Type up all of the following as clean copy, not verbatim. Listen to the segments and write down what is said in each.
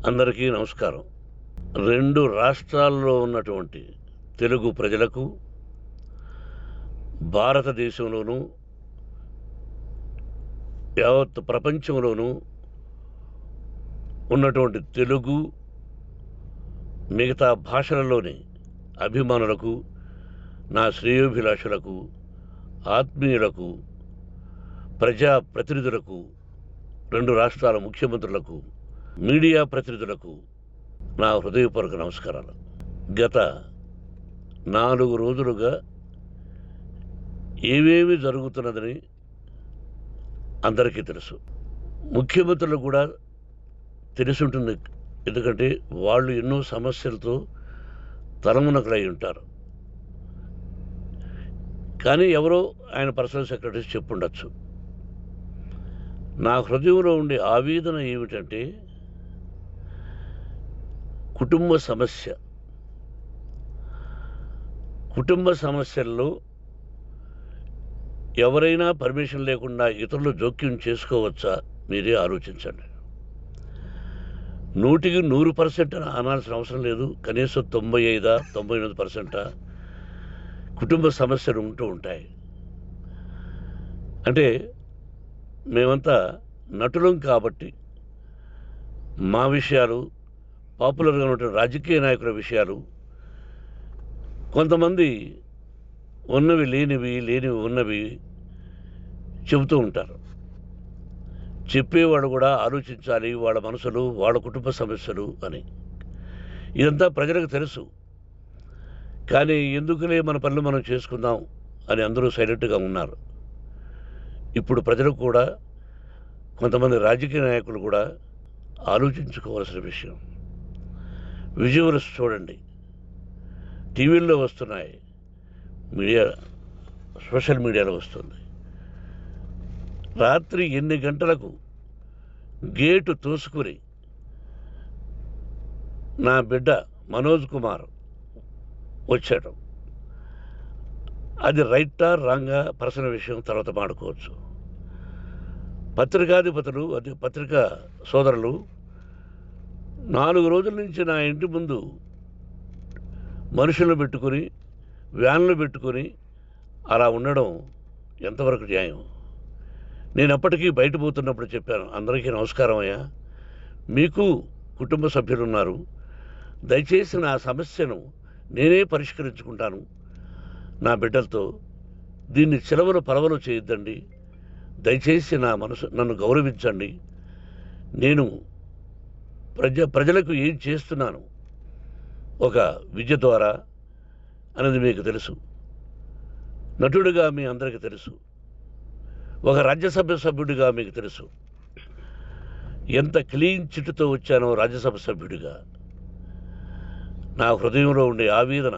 అందరికీ నమస్కారం. 2 రాష్ట్రాల్లో ఉన్నటువంటి తెలుగు ప్రజలకు, భారతదేశంలోనూ, యావత్ ప్రపంచంలోనూ ఉన్నటువంటి తెలుగు, మిగతా భాషలలోని అభిమానులకు, నా శ్రేయోభిలాషులకు, ఆత్మీయులకు, ప్రజా ప్రతినిధులకు, 2 రాష్ట్రాల ముఖ్యమంత్రులకు, మీడియా ప్రతినిధులకు నా హృదయపూర్వక నమస్కారాలు. గత 4 రోజులుగా ఏవేమి జరుగుతున్నదని అందరికీ తెలుసు. ముఖ్యమంత్రులకు కూడా తెలిసుంటుంది. ఎందుకంటే వాళ్ళు ఎన్నో సమస్యలతో తలమునకలై ఉంటారు. కానీ ఎవరో ఆయన పర్సనల్ సెక్రటరీస్ చెప్పుండొచ్చు. నా హృదయంలో ఉండే ఆవేదన ఏమిటంటే, కుటుంబ సమస్య. కుటుంబ సమస్యల్లో ఎవరైనా పర్మిషన్ లేకుండా ఇతరులు జోక్యం చేసుకోవచ్చా? మీరే ఆలోచించండి. 100కి 100% అనాల్సిన అవసరం లేదు. కనీసం 95-98% కుటుంబ సమస్యలు ఉంటూ ఉంటాయి. అంటే మేమంతా నటులం కాబట్టి మా విషయాలు, పాపులర్గా ఉన్నటువంటి రాజకీయ నాయకుల విషయాలు, కొంతమంది ఉన్నవి లేనివి, లేనివి ఉన్నవి చెబుతూ ఉంటారు. చెప్పేవాడు కూడా ఆలోచించాలి, వాళ్ళ మనసులు, వాళ్ళ కుటుంబ సమస్యలు అని. ఇదంతా ప్రజలకు తెలుసు. కానీ ఎందుకులే మన పనులు మనం చేసుకుందాం అని అందరూ సైలెంట్గా ఉన్నారు. ఇప్పుడు ప్రజలకు కూడా, కొంతమంది రాజకీయ నాయకులు కూడా ఆలోచించుకోవాల్సిన విషయం. విజువల్స్ చూడండి, టీవీల్లో వస్తున్నాయి, మీడియా, సోషల్ మీడియాలో వస్తుంది. రాత్రి 8 గంటలకు గేటు తోసుకుని నా బిడ్డ మనోజ్ కుమార్ వచ్చాడు. అది రైటా రాంగా పర్సనల్ విషయం, తర్వాత మాడుకోవచ్చు. పత్రికాధిపతులు, అది పత్రికా సోదరులు 4 రోజుల నుంచి నా ఇంటి ముందు మనుషులను పెట్టుకొని, వ్యాన్లు పెట్టుకొని అలా ఉండడం ఎంతవరకు న్యాయం? నేను అప్పటికీ బయట పోతున్నప్పుడు చెప్పాను, అందరికీ నమస్కారం అయ్యా, మీకు కుటుంబ సభ్యులు ఉన్నారు, దయచేసి నా సమస్యను నేనే పరిష్కరించుకుంటాను నా బిడ్డలతో, దీన్ని చిలవలు పరవలు చేయొద్దండి, దయచేసి నన్ను గౌరవించండి, నేను ప్రజలకు ఏం చేస్తున్నాను ఒక విద్య ద్వారా అనేది మీకు తెలుసు. నటుడిగా మీ అందరికీ తెలుసు. ఒక రాజ్యసభ సభ్యుడిగా మీకు తెలుసు. ఎంత క్లీన్ చిట్టుతో వచ్చానో రాజ్యసభ సభ్యుడిగా. నా హృదయంలో ఉండే ఆవేదన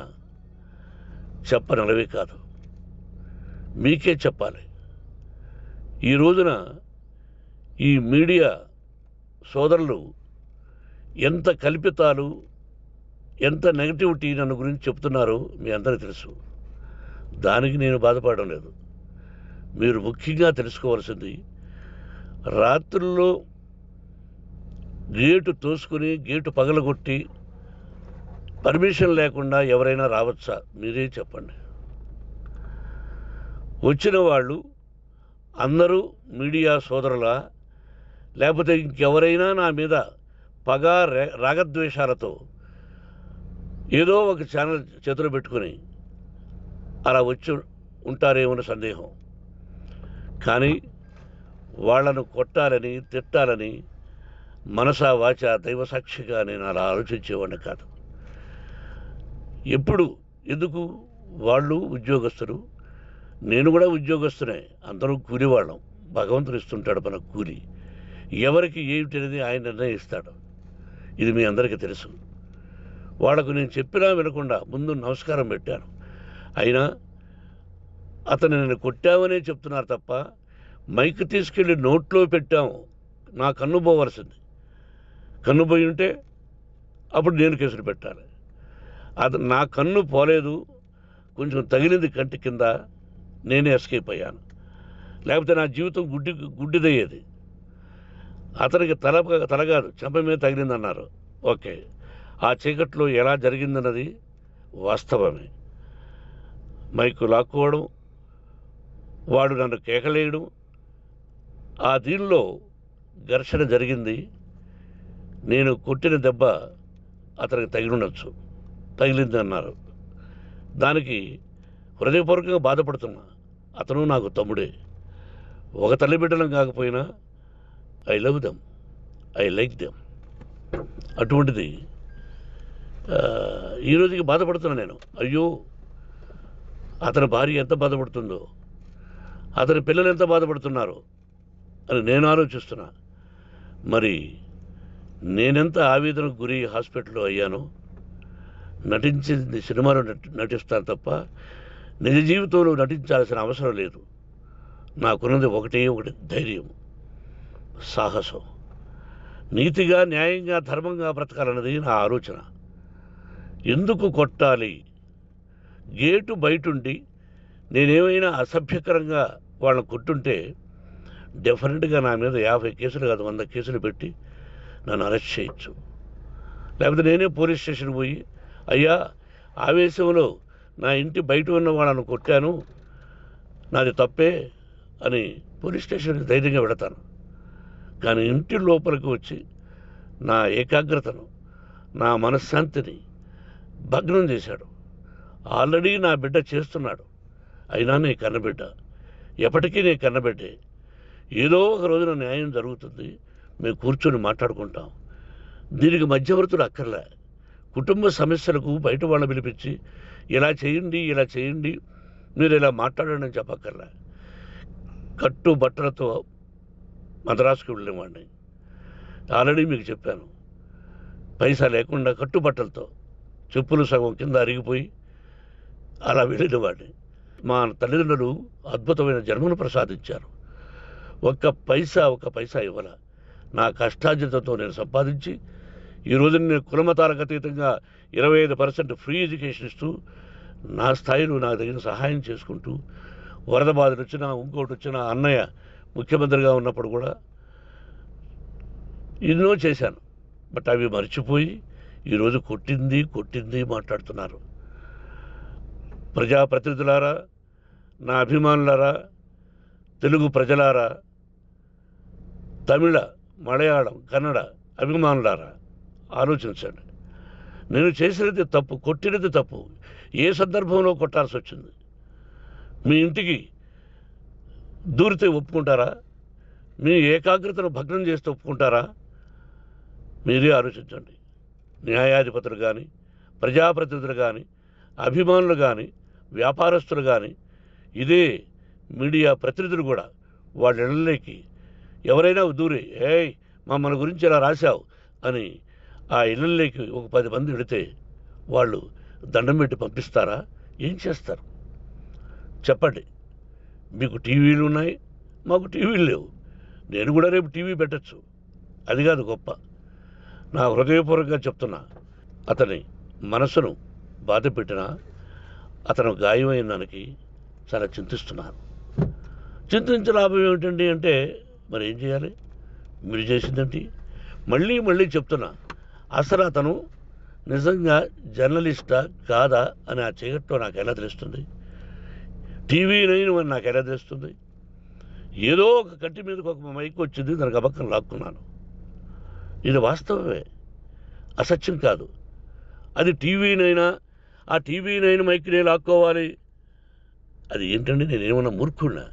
చెప్పనలవే కాదు, మీకే చెప్పాలి. ఈ రోజున ఈ మీడియా సోదరులు ఎంత కల్పితాలు, ఎంత నెగటివిటీ నన్ను గురించి చెప్తున్నారో మీ అందరికీ తెలుసు. దానికి నేను బాధపడడం లేదు. మీరు ముఖ్యంగా తెలుసుకోవాల్సింది, రాత్రుల్లో గేటు తోసుకుని, గేటు పగలగొట్టి పర్మిషన్ లేకుండా ఎవరైనా రావచ్చా? మీరే చెప్పండి. వచ్చిన వాళ్ళు అందరూ మీడియా సోదరులా, లేకపోతే ఇంకెవరైనా నా మీద పగ, రాగద్వేషాలతో ఏదో ఒక ఛానల్ చేతులు పెట్టుకుని అలా వచ్చి ఉంటారేమో సందేహం. కానీ వాళ్లను కొట్టాలని, తిట్టాలని మనసా వాచ దైవసాక్షిగా నేను అలా ఆలోచించేవాడిని కాదు. ఎందుకు? వాళ్ళు ఉద్యోగస్తులు, నేను కూడా ఉద్యోగస్తునే, అందరూ కూలివాళ్ళం. భగవంతుడు ఇస్తుంటాడు మనకు కూలి. ఎవరికి ఏమిటి అనేది ఆయన నిర్ణయిస్తాడు. ఇది మీ అందరికీ తెలుసు. వాళ్లకు నేను చెప్పినా వినకుండా ముందు నమస్కారం పెట్టాను. అయినా అతను నేను కొట్టామనే చెప్తున్నారు తప్ప, మైక్ తీసుకెళ్ళి నోట్లో పెట్టాము, నా కన్ను పోవలసింది. కన్ను పోయి ఉంటే అప్పుడు నేను కేసులు పెట్టాలి. నా కన్ను పోలేదు, కొంచెం తగిలింది కంటి కింద, నేనే ఎస్కేప్ అయ్యాను. లేకపోతే నా జీవితం గుడ్డిదయ్యేది. అతనికి తల కాదు చెంప మీద తగిలిందన్నారు. ఓకే, ఆ చీకట్లో ఎలా జరిగిందన్నది వాస్తవమే. మైకు లాక్కోవడం, వాడు నన్ను కేకలేయడం, ఆ దీనిలో ఘర్షణ జరిగింది. నేను కొట్టిన దెబ్బ అతనికి తగిలింది అన్నారు. దానికి హృదయపూర్వకంగా బాధపడుతున్నా. అతను నాకు తమ్ముడే. ఒక తల్లి బిడ్డలం కాకపోయినా I love them, I like them. అటువంటిది ఈ రోజుకి బాధపడుతున్నా నేను. అయ్యో, అతని భార్య ఎంత బాధపడుతుందో, అతని పిల్లలు ఎంత బాధపడుతున్నారో అని నేను ఆలోచిస్తున్నా. మరి నేనెంత ఆవేదనకు గురి హాస్పిటల్లో అయ్యానో. నటించింది సినిమాలో నటిస్తాను తప్ప నిజ జీవితంలో నటించాల్సిన అవసరం లేదు. నాకున్నది ఒకటి ధైర్యం, సాహసం. నీతిగా, న్యాయంగా, ధర్మంగా బ్రతకాలన్నది నా ఆలోచన. ఎందుకు కొట్టాలి? గేటు బయటుండి నేనేమైనా అసభ్యకరంగా వాళ్ళని కొట్టుంటే డెఫినెట్గా నా మీద 50 కేసులు కాదు 100 కేసులు పెట్టి నన్ను అరెస్ట్ చేయొచ్చు. లేకపోతే నేనే పోలీస్ స్టేషన్ పోయి, అయ్యా, ఆవేశంలో నా ఇంటి బయట ఉన్న వాళ్ళను కొట్టాను, నాది తప్పే అని పోలీస్ స్టేషన్కి ధైర్యంగా పెడతాను. కానీ ఇంటి లోపలికి వచ్చి నా ఏకాగ్రతను, నా మనశ్శాంతిని భగ్నం చేశాడు. ఆల్రెడీ నా బిడ్డ చేస్తున్నాడు. అయినా నీ కన్నబిడ్డ, ఎప్పటికీ నీ కన్నబిడ్డే. ఏదో ఒక రోజున న్యాయం జరుగుతుంది, మేము కూర్చొని మాట్లాడుకుంటాం. దీనికి మధ్యవర్తులు అక్కర్లే. కుటుంబ సమస్యలకు బయట వాళ్ళని పిలిపించి ఇలా చేయండి, మీరు ఇలా మాట్లాడండి అని చెప్పక్కర్లే. కట్టు బట్టలతో మద్రాసుకు వెళ్ళేవాడిని. ఆల్రెడీ మీకు చెప్పాను. పైసా లేకుండా కట్టుబట్టలతో, చెప్పులు సగం కింద అరిగిపోయి అలా వెళ్ళినవాడిని. మా తల్లిదండ్రులు అద్భుతమైన జన్మను ప్రసాదించారు. ఒక్క పైసా ఇవ్వాల. నా కష్టార్జితంతో నేను సంపాదించి ఈరోజు నేను కులమతాలకు అతీతంగా 25% ఫ్రీ ఎడ్యుకేషన్ ఇస్తూ, నా స్థాయిలో నాకు తగిన సహాయం చేసుకుంటూ, వరద బాధలు వచ్చినా, ఇంకోటి వచ్చినా, అన్నయ్య ముఖ్యమంత్రిగా ఉన్నప్పుడు కూడా ఎన్నో చేశాను. బట్ అవి మర్చిపోయి ఈరోజు కొట్టింది మాట్లాడుతున్నారు. ప్రజాప్రతినిధులారా, నా అభిమానులారా, తెలుగు ప్రజలారా, తమిళ, మలయాళం, కన్నడ అభిమానులారా, ఆలోచించండి. నేను చేసినది తప్పు, కొట్టినది తప్పు. ఏ సందర్భంలో కొట్టాల్సి వచ్చింది? మీ ఇంటికి దూరితే ఒప్పుకుంటారా? మీ ఏకాగ్రతను భగ్నం చేస్తే ఒప్పుకుంటారా? మీరే ఆలోచించండి. న్యాయాధిపతులు కానీ, ప్రజాప్రతినిధులు కానీ, అభిమానులు కానీ, వ్యాపారస్తులు కానీ, ఇదే మీడియా ప్రతినిధులు కూడా వాళ్ళ ఇళ్ళలోకి ఎవరైనా దూరి, ఏయ్ మన గురించి ఇలా రాశావు అని ఆ ఇళ్ళల్లోకి ఒక 10 మంది వెళితే వాళ్ళు దండం పెట్టి పంపిస్తారా? ఏం చేస్తారు చెప్పండి? మీకు టీవీలు ఉన్నాయి, మాకు టీవీలు లేవు. నేను కూడా రేపు టీవీ పెట్టచ్చు. అది కాదు గొప్ప. నా హృదయపూర్వకంగా చెప్తున్నా, అతని మనసును బాధ పెట్టినా, అతను గాయమైన దానికి చాలా చింతిస్తున్నాను. చింతించే లాభం ఏమిటండి అంటే, మరి ఏం చేయాలి? మీరు చేసిందేంటి? మళ్ళీ చెప్తున్నా, అసలు అతను నిజంగా జర్నలిస్టా కాదా అని ఆ చీకట్లో నాకు ఎలా తెలుస్తుంది? టీవీ 9 అని నాకు ఎలా తెలుస్తుంది? ఏదో ఒక కంటి మీదకి ఒక మైక్ వచ్చింది, దానికి అబక్కం లాక్కున్నాను. ఇది వాస్తవమే, అసత్యం కాదు. అది టీవీ 9, ఆ టీవీ 9 మైక్నే లాక్కోవాలి. అది ఏంటండి? నేనేమన్నా మూర్ఖున్నా?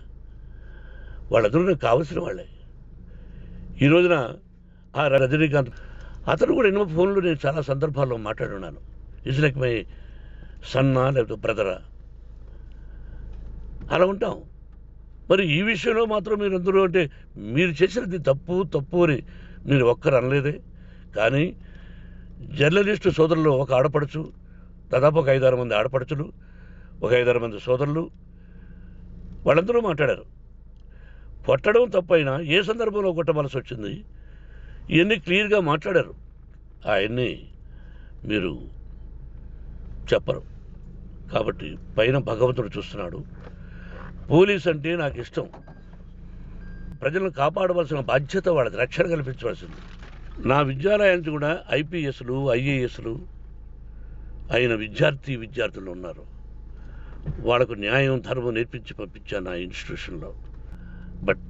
వాళ్ళందరూ నాకు కావలసిన వాళ్ళే. ఈ రోజున ఆ రజనీకాంత్, అతను కూడా ఎన్నో ఫోన్లు నేను చాలా సందర్భాల్లో మాట్లాడున్నాను. ఇట్స్ లైక్ మై సన్నా, లేకపోతే బ్రదరా, అలా ఉంటాం. మరి ఈ విషయంలో మాత్రం మీరందరూ అంటే మీరు చేసినది తప్పు అని మీరు ఒక్కరు అనలేదే. కానీ జర్నలిస్టు సోదరులు, ఒక ఆడపడుచు, దాదాపు ఒక 5-6 మంది ఆడపడుచులు, ఒక 5-6 మంది సోదరులు, వాళ్ళందరూ మాట్లాడారు. కొట్టడం తప్పైనా ఏ సందర్భంలో కొట్టవలసి వచ్చింది, ఇవన్నీ క్లియర్గా మాట్లాడారు. ఆయన్ని మీరు చెప్పరు. కాబట్టి పైన భగవంతుడు చూస్తున్నాడు. పోలీస్ అంటే నాకు ఇష్టం. ప్రజలను కాపాడవలసిన బాధ్యత వాళ్ళది, రక్షణ కల్పించవలసింది. నా విద్యాలయానికి కూడా ఐపీఎస్లు ఐఏఎస్లు అయిన విద్యార్థులు ఉన్నారు. వాళ్ళకు న్యాయం ధర్మం నేర్పించి పంపించాను నా ఇన్స్టిట్యూషన్లో. But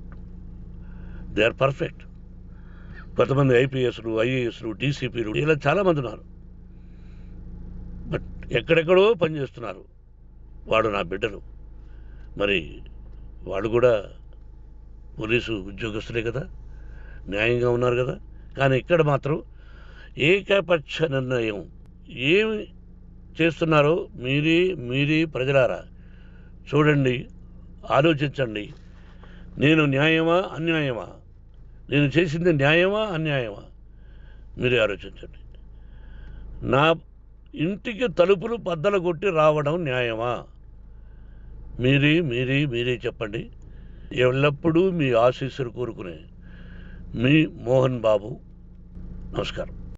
they are perfect. కొంతమంది ఐపీఎస్లు ఐఏఎస్లు డీసీపీలు ఇలా చాలామంది ఉన్నారు. బట్ ఎక్కడెక్కడో పనిచేస్తున్నారు. వాడు నా బిడ్డలు, మరి వాళ్ళు కూడా పోలీసు ఉద్యోగస్తులే కదా, న్యాయంగా ఉన్నారు కదా. కానీ ఇక్కడ మాత్రం ఏకపక్ష నిర్ణయం ఏమి చేస్తున్నారో మీరే ప్రజలారా చూడండి, ఆలోచించండి. నేను న్యాయమా అన్యాయమా, నేను చేసింది న్యాయమా అన్యాయమా, మీరే ఆలోచించండి. నా ఇంటికి తలుపులు బద్దలు కొట్టి రావడం న్యాయమా, మీరే చెప్పండి. ఎల్లప్పుడూ మీ ఆశీస్సులు కోరుకునే మీ మోహన్ బాబు. నమస్కారం.